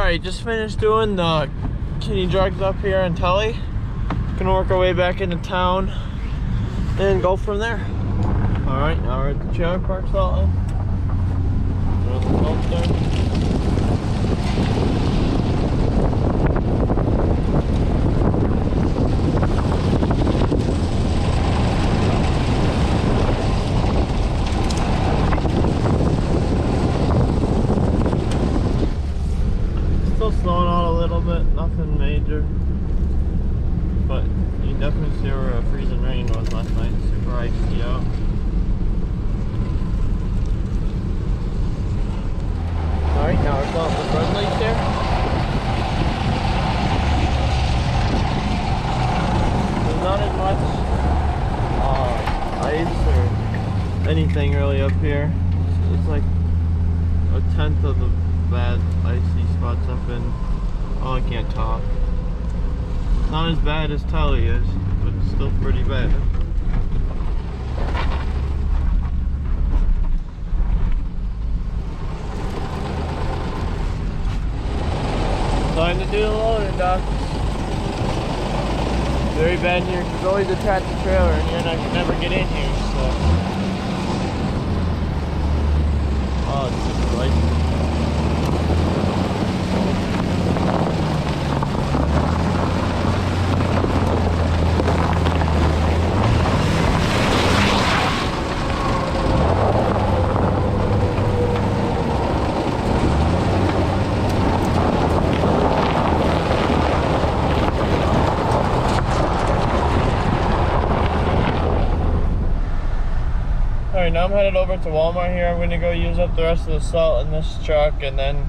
Alright, just finished doing the kitty drugs up here in Tully. Gonna work our way back into town and go from there. Alright, now we're at the trailer park salting. Throw the salt there. Slowing out a little bit, nothing major, but you definitely see where a freezing rain was last night. Super icy out. Alright, now we're going up the front leaf there. There's not as much ice or anything really up here. It's like a tenth of the bad icy spots up in, oh, I can't talk. Not as bad as Tully is, but it's still pretty bad. Time to do the loading, Doc. Very bad here because it's always a tractor trailer and you're not gonna never get in here, so. Oh, it's super icy. Alright, now I'm headed over to Walmart here. I'm going to go use up the rest of the salt in this truck, and then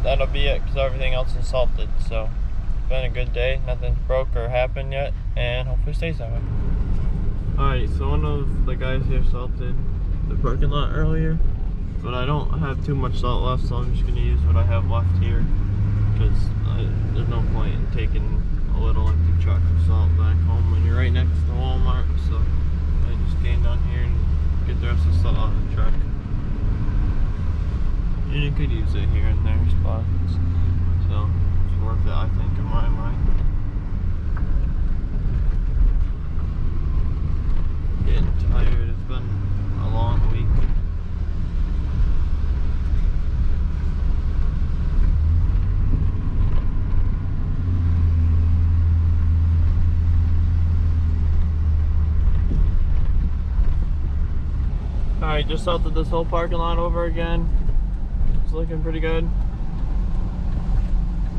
that'll be it because everything else is salted. So, it's been a good day. Nothing's broke or happened yet, and hopefully it stays that way. Alright, so one of the guys here salted the parking lot earlier, but I don't have too much salt left, so I'm just going to use what I have left here because there's no point in taking a little empty truck of salt back home when you're right next to Walmart. So, I just came down here and get the rest of the salt out of the truck. And you could use it here and there spots. So it's worth it, I think, in my mind. Getting tired, it's been a long week. Alright, just salted this whole parking lot over again. It's looking pretty good.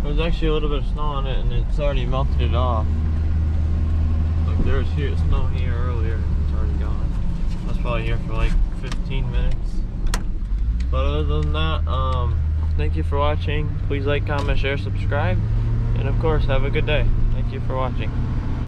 There's actually a little bit of snow on it and it's already melted it off. Like there was snow here earlier and it's already gone. I was probably here for like 15 minutes. But other than that, thank you for watching. Please like, comment, share, subscribe. And of course, have a good day. Thank you for watching.